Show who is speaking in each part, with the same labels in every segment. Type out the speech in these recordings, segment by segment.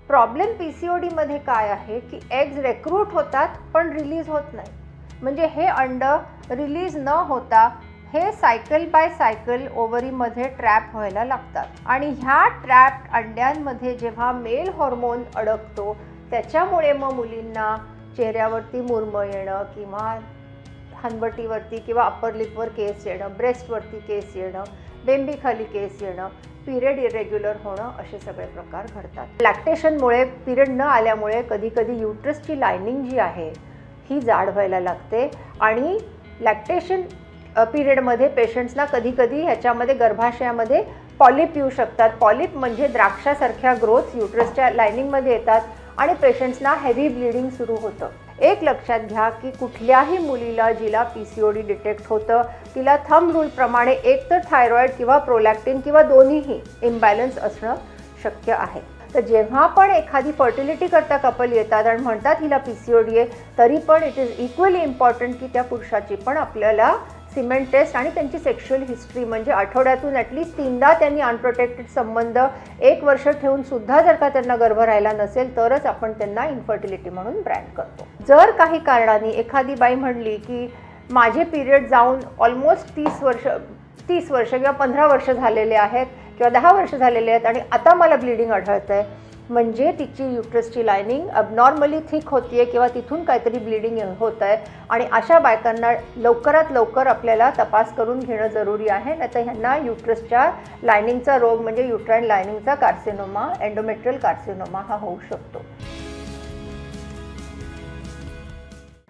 Speaker 1: Problem PCOD मध्ये काय आहे की एग्ज रिक्रूट होतात पण रिलीज होत नाही. म्हणजे हे अंड रिलीज न होता हे सायकल बाय सायकल ओव्हरीमध्ये ट्रॅप व्हायला लागतात आणि ह्या ट्रॅप्ड अंड्यांमध्ये जेव्हा मेल हॉर्मोन अडकतो त्याच्यामुळे मग मुलींना चेहऱ्यावरती मुरमं येणं किंवा हनवटीवरती किंवा अप्पर लिपवर केस येणं, ब्रेस्टवरती केस येणं, बेंबीखाली केस येणं, पिरियड इरेग्युलर होणं असे सगळे प्रकार घडतात. लॅक्टेशनमुळे पिरियड न आल्यामुळे कधीकधी युट्रसची लायनिंग जी आहे ही जाड व्हायला लागते आणि लॅक्टेशन पिरियडमध्ये पेशंट्सना कधीकधी ह्याच्यामध्ये गर्भाशयामध्ये पॉलिप येऊ शकतात. पॉलिप म्हणजे द्राक्षासारख्या ग्रोथ्स युट्रसच्या लायनिंगमध्ये येतात आणि पेशंट्सना हेवी ब्लिडिंग सुरू होतं. एक लक्षात घ्या की कुठल्याही मुलीला जिला पीसीओडी डिटेक्ट होतं तिला थंब रूलप्रमाणे एक तर थायरॉईड किंवा प्रोलॅक्टिन किंवा दोन्हीही इम्बॅलन्स असणं शक्य आहे. तर जेव्हा पण एखादी फर्टिलिटी करता कपल येतात आणि म्हणतात हिला पीसीओडी आहे तरी पण इट इज इक्वली इम्पॉर्टंट की त्या पुरुषाची पण आपल्याला सिमेंट टेस्ट आणि त्यांची सेक्शुअल हिस्ट्री म्हणजे आठवड्यातून ॲटलिस्ट 3दा त्यांनी अनप्रोटेक्टेड संबंध 1 वर्ष ठेवून सुद्धा जर का त्यांना गर्भ राहिला नसेल तरच आपण त्यांना इन्फर्टिलिटी म्हणून ब्रँड करतो. जर काही कारणाने एखादी बाई म्हणली की माझे पिरियड जाऊन ऑलमोस्ट 30 वर्ष किंवा 15 वर्ष झालेले आहेत किंवा 10 वर्ष झालेले आहेत आणि आता मला ब्लिडिंग आढळतं आहे म्हणजे तिची युट्रसची लायनिंग अबनॉर्मली थिक होती आहे किंवा तिथून काहीतरी ब्लिडिंग होत आहे आणि अशा बायकांना लवकरात लवकर आपल्याला तपास करून घेणं जरुरी आहे. नाहीतर ह्यांना युट्रसच्या लायनिंगचा रोग म्हणजे युट्राइन लायनिंगचा कार्सिनोमा, एंडोमेट्रियल कार्सिनोमा हा होऊ शकतो.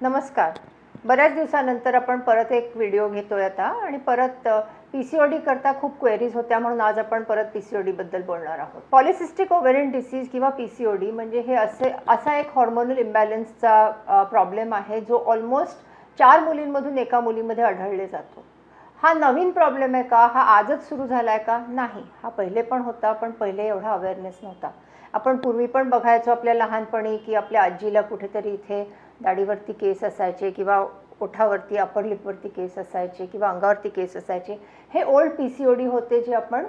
Speaker 1: नमस्कार. बऱ्याच दिवसानंतर आपण परत एक व्हिडिओ घेतोय आता आणि परत पीसीओडी करता खूप क्वेरीज होत्या म्हणून आज आपण परत पीसीओडी बद्दल बोलणार आहोत. पॉलिसिस्टिक ओव्हेरियन डिसीज किंवा पीसीओडी म्हणजे हे असा एक हॉर्मोनल इम्बॅलन्सचा प्रॉब्लेम आहे जो ऑलमोस्ट 4 मुलींमधून एका मुलीमध्ये आढळले जातो. हा नवीन प्रॉब्लेम आहे का? हा आजच सुरू झाला आहे का? नाही, हा पहिले पण होता पण पहिले एवढा अवेअरनेस नव्हता. आपण पूर्वी पण बघायचो आपल्या लहानपणी की आपल्या आजीला कुठेतरी इथे दाढीवरती केस असायचे किंवा ओठावरती अपर लिपवरती केस असायचे किंवा अंगावरती केस असायचे. हे ओल्ड पीसीओडी होते जे आपण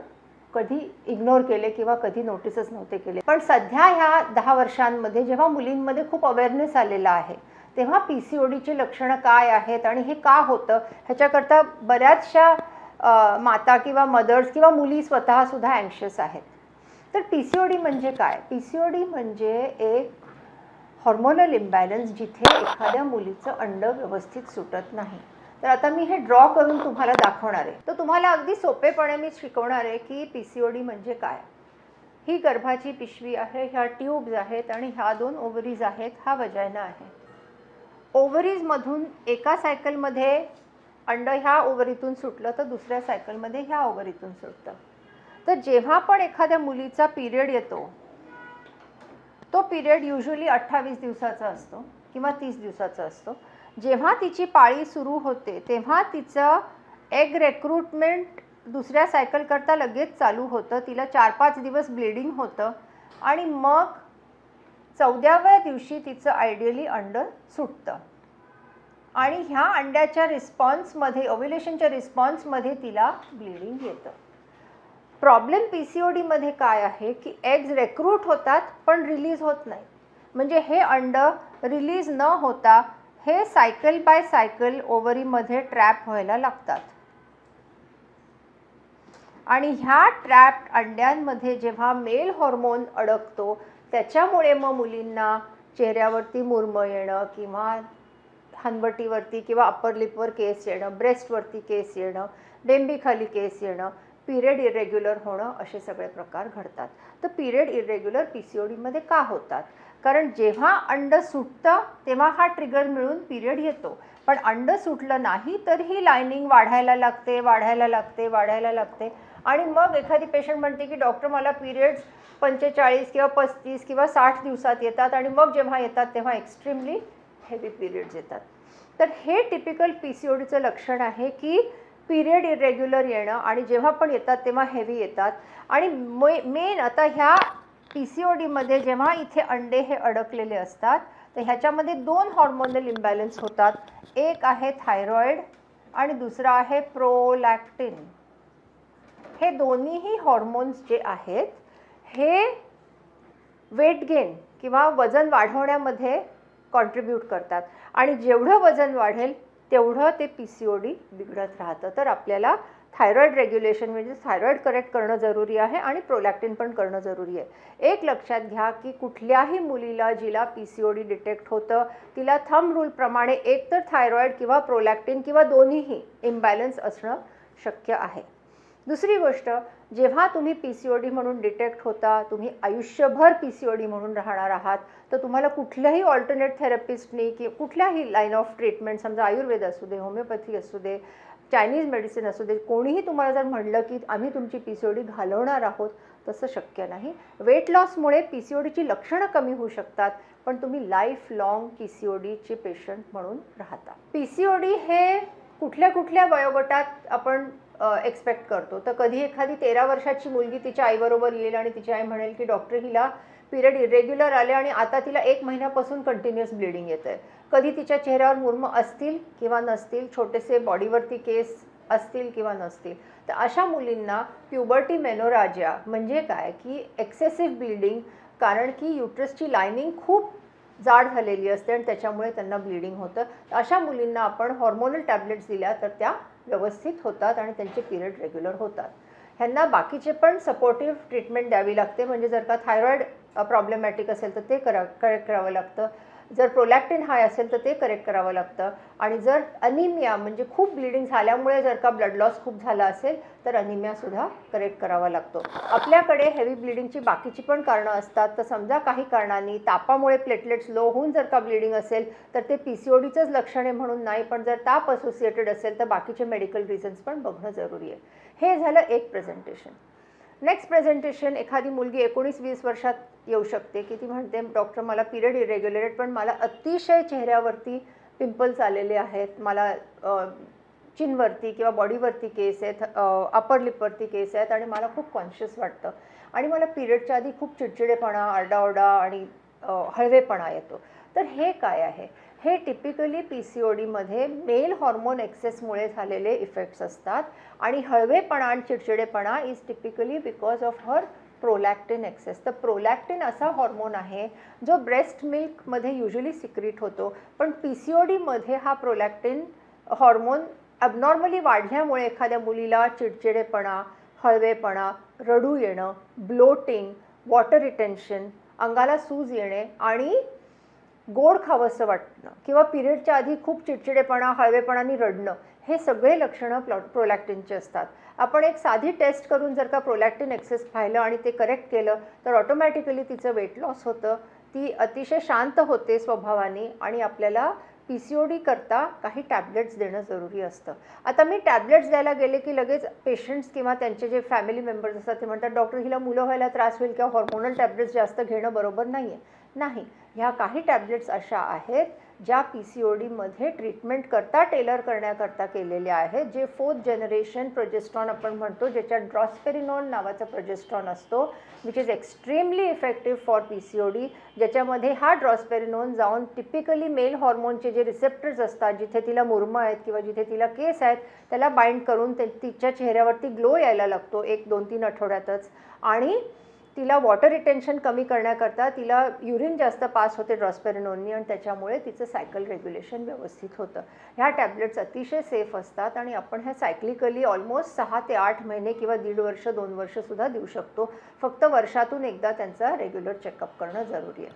Speaker 1: कधी इग्नोर केले किंवा कधी नोटीसच नव्हते केले. पण सध्या ह्या 10 वर्षांमध्ये जेव्हा मुलींमध्ये खूप अवेअरनेस आलेला आहे तेव्हा पीसीओडीची लक्षणं काय आहेत आणि हे का होतं ह्याच्याकरता बऱ्याचशा माता किंवा मदर्स किंवा मुली स्वतःसुद्धा अँक्शियस आहेत. तर पीसीओडी म्हणजे काय? पीसीओडी म्हणजे एक हॉर्मोनल इम्बॅलन्स जिथे एखाद्या मुलीचं अंड व्यवस्थित सुटत नाही. तर आता मी हे ड्रॉ करून तुम्हाला दाखवणार आहे. तर तुम्हाला अगदी सोपेपणे मी शिकवणार आहे की पीसीओडी म्हणजे काय. ही गर्भाची पिशवी आहे, ह्या ट्यूब्स आहेत आणि ह्या 2 ओव्हरीज आहेत, हा वजायना आहे. ओव्हरीजमधून एका सायकलमध्ये अंड ह्या ओव्हरीतून सुटलं तर दुसऱ्या सायकलमध्ये ह्या ओव्हरीतून सुटतं. तर जेव्हा पण एखाद्या मुलीचा पिरियड येतो तो पिरियड युजुअली 28 दिवसाचा असतो किंवा 30 दिवसाचा असतो. जेव्हा तिची पाळी सुरू होते तेव्हा तिचं एग रिक्रूटमेंट दुसऱ्या सायकलकरता लगेच चालू होतं. तिला 4-5 दिवस ब्लिडिंग होतं आणि मग 14व्या दिवशी तिचं आयडियली अंड सुटतं आणि ह्या अंड्याच्या रिस्पॉन्समध्ये ओव्ह्युलेशनच्या रिस्पॉन्समध्ये तिला ब्लिडिंग येतं. प्रॉब्लेम पीसीओडीमध्ये काय आहे की एग्ज रिक्रूट होतात पण रिलीज होत नाही. म्हणजे हे अंड रिलीज न होता हे सायकल बाय सायकल ओव्हरीमध्ये ट्रॅप व्हायला लागतात आणि ह्या ट्रॅप्ड अंड्यांमध्ये जेव्हा मेल हॉर्मोन अडकतो त्याच्यामुळे मग मुलींना चेहऱ्यावरती मुरमं येणं किंवा हनवटीवरती किंवा अप्पर लिपवर केस येणं, ब्रेस्टवरती केस येणं, बेंबीखाली केस येणं, पिरियड इरेग्युलर होणं असे सगळे प्रकार घडतात. तर पिरियड इरेग्युलर पीसीओडीमध्ये का होतात? कारण जेव्हा अंड सुटतं तेव्हा हा ट्रिगर मिळून पिरियड येतो पण अंड सुटलं नाही तर ही लायनिंग वाढायला लागते आणि मग एखादी पेशंट म्हणते की डॉक्टर मला पिरियड्स 45 किंवा 35 किंवा 60 दिवसात येतात आणि मग जेव्हा येतात तेव्हा एक्स्ट्रीमली हेवी पिरियड्स येतात. तर हे टिपिकल पीसीओडीचं लक्षण आहे की पिरियड इरेग्युलर येणं आणि जेव्हा पण येतात तेव्हा हेवी येतात. आणि मेन आता ह्या पीसीओडीमध्ये जेव्हा इथे अंडे हे अडकलेले असतात तर ह्याच्यामध्ये 2 हॉर्मोनल इम्बॅलन्स होतात. एक आहे थायरॉईड आणि दुसरा आहे प्रोलॅक्टिन. हे दोन्हीही हॉर्मोन्स जे आहेत हे वेट गेन किंवा वजन वाढवण्यामध्ये कॉन्ट्रीब्यूट करतात आणि जेवढं वजन वाढेल तेवढं ते PCOD बिघडत राहतं. तर आपल्याला थायरॉईड रेग्युलेशन म्हणजे थायरॉईड करेक्ट करणं जरुरी आहे आणि प्रोलॅक्टिन पण करणं जरुरी आहे. एक लक्षात घ्या की कुठल्याही मुलीला जिला PCOD डिटेक्ट होतं तिला थंब रूलप्रमाणे एक तर थायरॉईड किंवा प्रोलॅक्टिन किंवा दोन्हीही इम्बॅलन्स असणं शक्य आहे. दुसरी गोष्ट, जेव्हा तुम्ही PCOD म्हणून डिटेक्ट होता, तुम्ही आयुष्यभर PCOD म्हणून राहणार आहात, तर तुम्हाला कुठल्याही ऑल्टरनेट थेरपिस्टनी की कुठल्याही लाईन ऑफ ट्रीटमेंट, समजा आयुर्वेद असू दे, होमिओपॅथी असू दे, चायनीज मेडिसिन असू दे, कोणीही तुम्हाला जर म्हटलं की आम्ही तुमची PCOD घालवणार आहोत, तसं शक्य नाही. वेट लॉसमुळे PCODची लक्षणं कमी होऊ शकतात, पण तुम्ही लाईफ लाँग PCODचे पेशंट म्हणून राहता. PCOD हे कुठल्या कुठल्या वयोगटात आपण एक्सपेक्ट करतो. तर कधी एखादी 13 वर्षाची मुलगी तिच्या आईबरोबर येईल आणि तिची आई म्हणेल की डॉक्टर हिला पिरियड इरेग्युलर आले आणि आता तिला 1 महिन्यापासून कंटिन्युअस ब्लिडिंग येत आहे. कधी तिच्या चेहऱ्यावर मुर्म असतील किंवा नसतील, छोटेसे बॉडीवरती केस असतील किंवा नसतील. तर अशा मुलींना प्युबर्टी मेनोराजिया म्हणजे काय की एक्सेसिव्ह ब्लिडिंग, कारण की युट्रसची लायनिंग खूप जाड झालेली असते आणि त्याच्यामुळे त्यांना ब्लिडिंग होतं. अशा मुलींना आपण हॉर्मोनल टॅब्लेट्स दिल्या तर त्या व्यवस्थित होतात आणि त्यांचे पिरियड रेग्युलर होतात. ह्यांना बाकीचे पण सपोर्टिव्ह ट्रीटमेंट द्यावी लागते. म्हणजे जर का थायरॉईड प्रॉब्लेमॅटिक असेल तर ते करेक्ट करावं लागतं, जर प्रोलॅक्टिन हाय असेल तर ते करेक्ट करावं लागतं, आणि जर अनिमिया म्हणजे खूप ब्लिडिंग झाल्यामुळे जर का ब्लड लॉस खूप झाला असेल तर अनिमियासुद्धा करेक्ट करावा लागतो. आपल्याकडे हेवी ब्लिडिंगची बाकीची पण कारणं असतात. तर समजा काही कारणांनी तापामुळे प्लेटलेट्स लो होऊन जर का ब्लिडिंग असेल तर ते PCODचंच लक्षण आहे म्हणून नाही, पण जर ताप असोसिएटेड असेल तर बाकीचे मेडिकल रिझन्स पण बघणं जरुरी आहे. हे झालं एक प्रेझेंटेशन. नेक्स्ट प्रेझेंटेशन, एखादी मुलगी 19-20 वर्षात येऊ शकते की ती म्हणते डॉक्टर मला पिरियड इरेग्युलर आहेत, पण मला अतिशय चेहऱ्यावरती पिंपल्स आलेले आहेत, मला चिनवरती किंवा बॉडीवरती केस आहेत, अपर लिपवरती केस आहेत आणि मला खूप कॉन्शियस वाटतं आणि मला पिरियडच्या आधी खूप चिडचिडेपणा, आरडाओरडा आणि हळवेपणा येतो. तर हे काय आहे? हे टिपिकली PCODमध्ये मेल हॉर्मोन एक्सेसमुळे झालेले इफेक्ट्स असतात आणि हळवेपणा आणि चिडचिडेपणा is typically because of her prolactin excess. तर प्रोलॅक्टिन असा हॉर्मोन आहे जो ब्रेस्ट मिल्कमध्ये युजली सिक्रीट होतो, पण PCODमध्ये हा प्रोलॅक्टिन हॉर्मोन ॲबनॉर्मली वाढल्यामुळे एखाद्या मुलीला चिडचिडेपणा, हळवेपणा, रडू येणं, ब्लोटिंग, वॉटर रिटेन्शन, अंगाला सूज येणे आणि गोड खावंसं वाटणं किंवा पिरियडच्या आधी खूप चिडचिडेपणा, हळवेपणाने रडणं, हे सगळे लक्षणं प्रोलॅक्टिनचे असतात. आपण एक साधी टेस्ट करून जर का प्रोलॅक्टिन एक्सेस पाहिलं आणि ते करेक्ट केलं तर ऑटोमॅटिकली तिचं वेट लॉस होतं, ती अतिशय शांत होते स्वभावाने आणि आपल्याला PCOD करता काही टॅब्लेट्स देणं जरुरी असतं. आता मी टॅब्लेट्स द्यायला गेले की लगेच पेशंट्स किंवा त्यांचे जे फॅमिली मेंबर्स असतात ते म्हणतात डॉक्टर हिला मुलं व्हायला त्रास होईल किंवा हॉर्मोनल टॅब्लेट्स जास्त घेणं बरोबर नाही आहे. नाही, ह्या काही टॅब्लेट्स अशा आहेत ज्या PCODमध्ये ट्रीटमेंट करता टेलर करण्याकरता केलेल्या आहेत, जे 4th जनरेशन प्रोजेस्ट्रॉन आपण म्हणतो, ज्याच्यात ड्रॉस्पेरिनॉन नावाचा प्रोजेस्ट्रॉन असतो, which is extremely effective for PCOD, ज्याच्यामध्ये हा ड्रॉस्पेरिनॉन जाऊन टिपिकली मेल हॉर्मोनचे जे रिसेप्टर्स असतात, जिथे तिला मुर्म आहेत किंवा जिथे तिला केस आहेत, त्याला बाइंड करून तिच्या चेहऱ्यावरती ग्लो यायला लागतो 1-2-3 आठवड्यातच, आणि तिला वॉटर रिटेन्शन कमी करण्याकरता तिला युरिन जास्त पास होते ड्रॉस्पेरिनॉननी आणि त्याच्यामुळे तिचं सायकल रेग्युलेशन व्यवस्थित होतं. ह्या टॅब्लेट्स अतिशय सेफ असतात आणि आपण ह्या सायक्लिकली ऑलमोस्ट 6 ते 8 महिने किंवा 1.5 वर्ष 2 वर्षसुद्धा देऊ शकतो. फक्त वर्षातून एकदा त्यांचा रेग्युलर चेकअप करणं जरुरी आहे.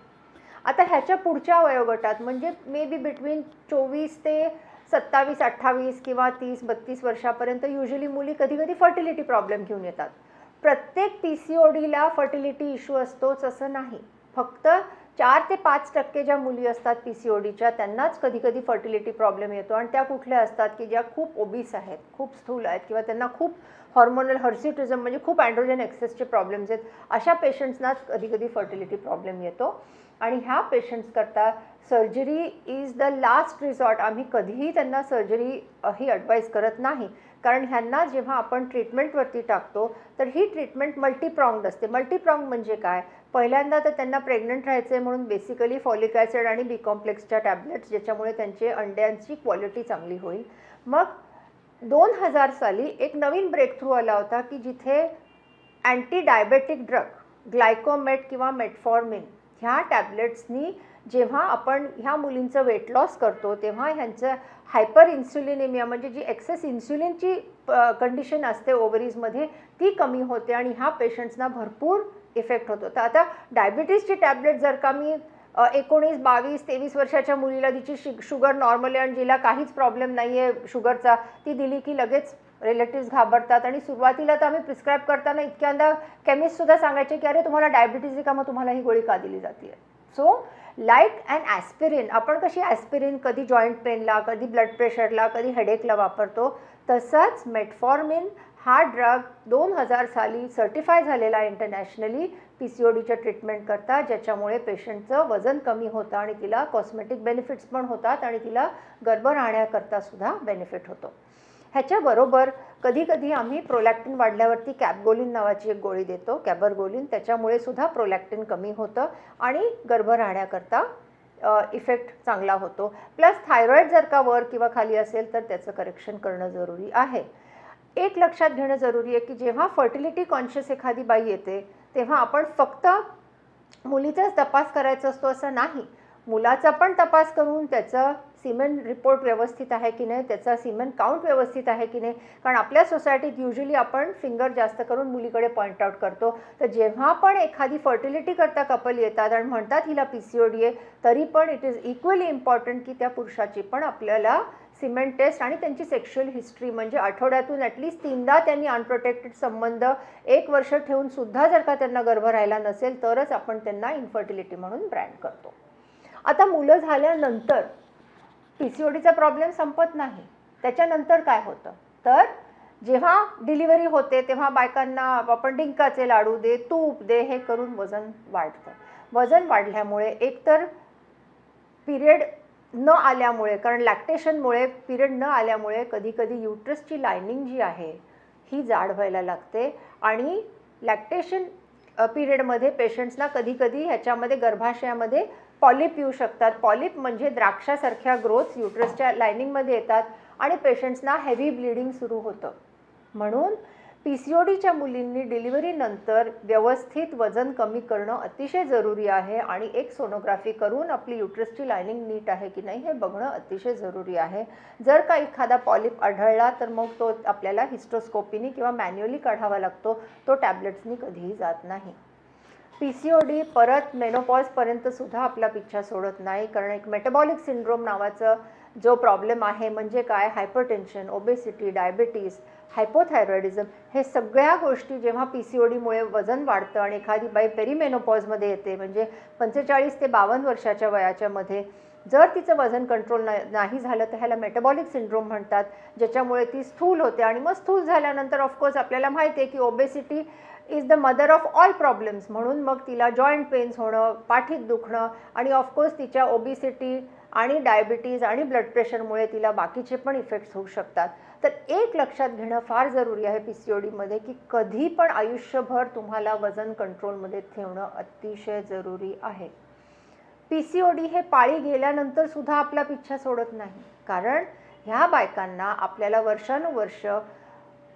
Speaker 1: आता ह्याच्या पुढच्या वयोगटात म्हणजे मे बी बिटवीन 24 ते 27, 28 किंवा 30-32 वर्षापर्यंत युजली मुली कधी कधी फर्टिलिटी प्रॉब्लेम घेऊन येतात. प्रत्येक PCODला फर्टिलिटी इश्यू असतोच असं नाही. फक्त 4 ते 5% ज्या मुली असतात PCODच्या त्यांनाच कधी कधी फर्टिलिटी प्रॉब्लेम येतो आणि त्या कुठल्या असतात की ज्या खूप ओबीस आहेत, खूप स्थूल आहेत किंवा त्यांना खूप हॉर्मोनल हर्सिटिझम म्हणजे खूप अँड्रोजन एक्सेसचे प्रॉब्लेम्स आहेत. अशा पेशंट्सनाच कधी कधी फर्टिलिटी प्रॉब्लेम येतो आणि ह्या पेशंट्स करता surgery is the last resort. आम्ही कधीही त्यांना सर्जरी ही ॲडवाईज करत नाही, कारण ह्यांना जेव्हा आपण ट्रीटमेंटवरती टाकतो तर ही ट्रीटमेंट मल्टीप्रॉंग्ड असते. मल्टीप्रॉंग म्हणजे काय? पहिल्यांदा तर त्यांना प्रेग्नंट राहायचं आहे म्हणून बेसिकली फॉलिक ॲसिड आणि बी कॉम्प्लेक्सच्या टॅब्लेट्स, ज्याच्यामुळे त्यांचे अंड्यांची क्वालिटी चांगली होईल. मग 2000 साली एक नवीन ब्रेक थ्रू आला होता की जिथे अँटी डायबेटिक ड्रग ग्लायकोमेट किंवा मेटफॉर्मिन ह्या टॅबलेट्सनी जेव्हा आपण ह्या मुलींचं वेट लॉस करतो तेव्हा ह्यांचं हायपर इन्सुलिनेमिया म्हणजे जी एक्सेस इन्सुलिनची कंडिशन असते ओव्हरीजमध्ये ती कमी होते आणि ह्या पेशंट्सना भरपूर इफेक्ट होतो. तर आता डायबिटीजची टॅबलेट जर का मी 19, 22, 23 वर्षाच्या मुलीला तिची शुगर नॉर्मल आहे आणि जिला काहीच प्रॉब्लेम नाही आहे शुगरचा, ती दिली की लगेच रिलेटिव्स घाबरतात. आणि सुरुवातीला तर आम्ही प्रिस्क्राईब करताना इतक्यांदा केमिस्टसुद्धा सांगायचे की अरे तुम्हाला डायबिटीज आहे का, मग तुम्हाला ही गोळी का दिली जाते आहे. सो लाईक अँड ॲस्पिरिन, आपण कशी ॲस्पिरिन कधी जॉईंट पेनला, कधी ब्लड प्रेशरला, कधी हेडेकला वापरतो, तसंच मेटफॉर्मिन हा ड्रग 2000 साली सर्टिफाय झालेला इंटरनॅशनली PCODच्या ट्रीटमेंट करता, ज्याच्यामुळे पेशंटचं वजन कमी होतं आणि तिला कॉस्मेटिक बेनिफिट्स पण होतात आणि तिला गर्भ राहण्याकरता सुद्धा बेनिफिट होतो. ह्याच्याबरोबर कधी कधी आम्ही प्रोलॅक्टिन वाढल्यावरती कॅबगोलिन नावाची एक गोळी देतो, कॅबरगोलिन, त्याच्यामुळे सुद्धा प्रोलॅक्टिन कमी होतं आणि गर्भ राहण्याकरता इफेक्ट चांगला होतो. प्लस थायरॉईड जर का वर किंवा खाली असेल तर त्याचं करेक्शन करणं जरुरी आहे. एक लक्षात घेणं जरुरी आहे की जेव्हा फर्टिलिटी कॉन्शियस एखादी बाई येते तेव्हा आपण फक्त मुलीचाच तपास करायचा असतो असं नाही, मुलाचा पण तपास करून त्याचं सिमेन रिपोर्ट व्यवस्थित आहे की नाही, त्याचा सिमेन काउंट व्यवस्थित आहे की नाही. कारण आपल्या सोसायटीत युजली आपण फिंगर जास्त करून मुलीकडे पॉईंट आउट करतो. तर जेव्हा पण एखादी फर्टिलिटी करता कपल येतात आणि म्हणतात हिला PCOD आहे, तरी पण इट इज इक्वली इम्पॉर्टंट की त्या पुरुषाची पण आपल्याला सिमेन टेस्ट आणि त्यांची सेक्शुअल हिस्ट्री म्हणजे आठवड्यातून ॲटलिस्ट 3दा त्यांनी अनप्रोटेक्टेड संबंध 1 वर्ष ठेवून सुद्धा जर का त्यांना गर्भ राहिला नसेल तरच आपण त्यांना इन्फर्टिलिटी म्हणून ब्रँड करतो. आता मुलं झाल्यानंतर PCODचा प्रॉब्लेम संपत नाही. त्याच्यानंतर काय होतं तर जेव्हा डिलिव्हरी होते तेव्हा बायकांना आपण डिंकाचे लाडू दे, तूप दे, हे करून वजन वाढतं. वजन वाढल्यामुळे एकतर पिरियड न आल्यामुळे, कारण लॅक्टेशनमुळे पिरियड न आल्यामुळे कधी कधी युट्रसची लायनिंग जी आहे ही जाड व्हायला लागते आणि लॅक्टेशन पिरियडमध्ये पेशंट्सना कधी कधी ह्याच्यामध्ये गर्भाशयामध्ये पॉलिप येऊ शकतात. पॉलिप म्हणजे द्राक्षासारख्या ग्रोथ युट्रसच्या लायनिंगमध्ये येतात आणि पेशंट्सना हेवी ब्लिडिंग सुरू होतं. म्हणून PCODच्या मुलींनी डिलिव्हरीनंतर व्यवस्थित वजन कमी करणं अतिशय जरुरी आहे आणि एक सोनोग्राफी करून आपली युट्रसची लायनिंग नीट आहे की नाही हे बघणं अतिशय जरुरी आहे. जर का एखादा पॉलिप आढळला तर मग तो आपल्याला हिस्ट्रोस्कोपीनी किंवा मॅन्युअली काढावा लागतो, तो टॅब्लेट्सनी कधीही जात नाही. PCOD परत मेनोपॉजपर्यंत सुद्धा आपला पिच्छा सोडत नाही, कारण एक मेटाबॉलिक सिंड्रोम नावाचं जो प्रॉब्लेम आहे म्हणजे काय, हायपरटेन्शन, ओबेसिटी, डायबिटीज, हायपोथायरॉइडिझम, हे सगळ्या गोष्टी जेव्हा PCODमुळे वजन वाढतं आणि एखादी बाई पेरीमेनोपॉजमध्ये येते म्हणजे 45 ते 52 वर्षाच्या वयाच्या मध्ये जर तिचं वजन कंट्रोल नाही झालं तर ह्याला मेटाबॉलिक सिंड्रोम म्हणतात, ज्याच्यामुळे ती स्थूल होते. आणि मग स्थूल झाल्यानंतर ऑफकोर्स आपल्याला माहिती आहे की obesity is the mother of all problems, म्हणून मग तिला जॉईंट पेन्स होणं, पाठीत दुखणं आणि ऑफकोर्स तिच्या ओबेसिटी आणि डायबिटीज आणि ब्लड प्रेशरमुळे तिला बाकीचे पण इफेक्ट्स होऊ शकतात. तर एक लक्षात घेणं फार जरुरी आहे PCODमध्ये की कधी पण आयुष्यभर तुम्हाला वजन कंट्रोलमध्ये ठेवणं अतिशय जरुरी आहे. PCOD हे पाळी गेल्यानंतर सुद्धा आपला पिच्छा सोडत नाही, कारण ह्या बायकांना आपल्याला वर्षानुवर्ष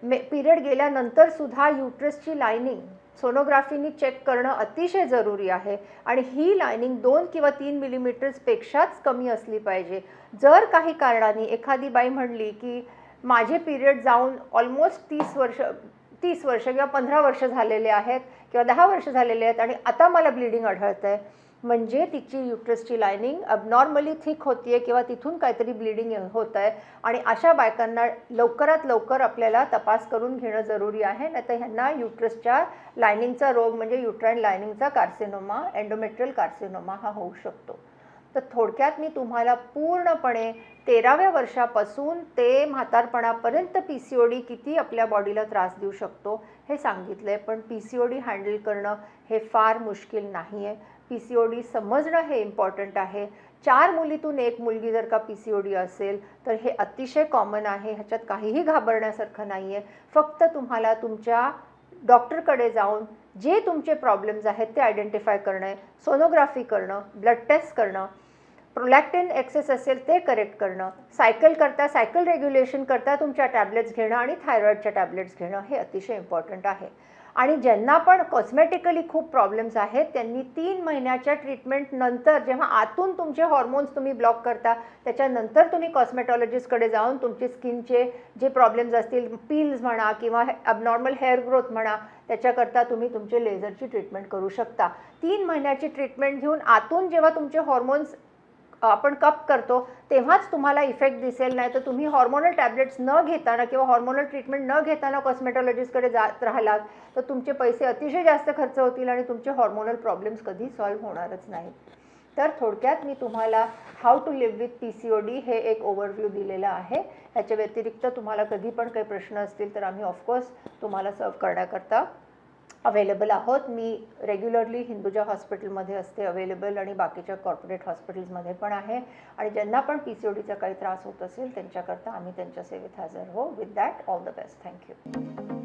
Speaker 1: पिरियड गेल्यानंतर सुद्धा युट्रसची लायनिंग सोनोग्राफीनी चेक करणं अतिशय जरुरी आहे आणि ही लायनिंग 2 किंवा 3 मिलीमीटर्सपेक्षाच कमी असली पाहिजे. जर काही कारणाने एखादी बाई म्हणली की माझे पिरियड जाऊन ऑलमोस्ट 30 वर्ष किंवा 15 वर्ष झालेले आहेत किंवा 10 वर्ष झालेले आहेत आणि आता मला ब्लिडिंग आढळतं आहे, म्हणजे तिची युट्रसची लायनिंग अबनॉर्मली थिक होती आहे किंवा तिथून काहीतरी ब्लिडिंग होतं आहे आणि अशा बायकांना लवकरात लवकर आपल्याला तपास करून घेणं जरुरी आहे. नाही तर ह्यांना युट्रसच्या लायनिंगचा रोग म्हणजे युट्राईन लायनिंगचा कार्सिनोमा, एंडोमेट्रियल कार्सिनोमा हा होऊ शकतो. तर थोडक्यात मी तुम्हाला पूर्णपणे 13व्या वर्षापासून ते म्हातारपणापर्यंत PCOD किती आपल्या बॉडीला त्रास देऊ शकतो हे सांगितलं आहे. पण PCOD हँडल करणं हे फार मुश्किल नाही आहे. PCOD समजणं हे इम्पॉर्टंट आहे. 4 मुलीतून 1 मुलगी जर का PCOD असेल तर हे अतिशय कॉमन आहे, ह्याच्यात काहीही घाबरण्यासारखं नाही आहे. फक्त तुम्हाला तुमच्या डॉक्टरकडे जाऊन जे तुमचे प्रॉब्लेम्स आहेत ते आयडेंटिफाय करणं, सोनोग्राफी करणं, ब्लड टेस्ट करणं, प्रोलॅक्टिन एक्सेस असेल ते करेक्ट करणं, सायकल रेग्युलेशन करता तुमच्या टॅब्लेट्स घेणं आणि थायरॉईडच्या टॅब्लेट्स घेणं हे अतिशय इम्पॉर्टंट आहे. आणि ज्यांना पण कॉस्मेटिकली खूप प्रॉब्लेम्स आहेत त्यांनी 3 महिन्याच्या ट्रीटमेंट नंतर, जेव्हा आतून तुमचे हॉर्मोन्स तुम्ही ब्लॉक करता, त्याच्यानंतर तुम्ही कॉस्मेटॉलॉजिस्टकडे जाऊन तुमचे स्किनचे जे प्रॉब्लेम्स असतील, पिल्स म्हणा किंवा ॲबनॉर्मल हेअर ग्रोथ म्हणा, त्याच्याकरता तुम्ही तुमचे लेझरची ट्रीटमेंट करू शकता. 3 महिन्याची ट्रीटमेंट घेऊन आतून जेव्हा तुमचे हॉर्मोन्स आपण कप करतो तेव्हाच तुम्हाला इफेक्ट दिसेल. नाही तर तुम्ही हॉर्मोनल टॅबलेट्स न घेताना किंवा हॉर्मोनल ट्रीटमेंट न घेताना कॉस्मेटॉलॉजिस्टकडे जात राहिलात तर तुमचे पैसे अतिशय जास्त खर्च होतील आणि तुमचे हॉर्मोनल प्रॉब्लेम्स कधी सॉल्व्ह होणारच नाहीत. तर थोडक्यात मी तुम्हाला how to live with PCOD हे एक ओव्हरव्ह्यू दिलेला आहे. ह्याच्या व्यतिरिक्त तुम्हाला कधी पण काही प्रश्न असतील तर आम्ही ऑफकोर्स तुम्हाला सर्व करण्याकरता अवेलेबल आहोत. मी रेग्युलरली हिंदुजा हॉस्पिटलमध्ये असते अवेलेबल आणि बाकीच्या कॉर्पोरेट हॉस्पिटल्समध्ये पण आहे. आणि ज्यांना पण PCODचा काही त्रास होत असेल त्यांच्याकरता आम्ही त्यांच्या सेवेत हजर हो. With that all the best. Thank you.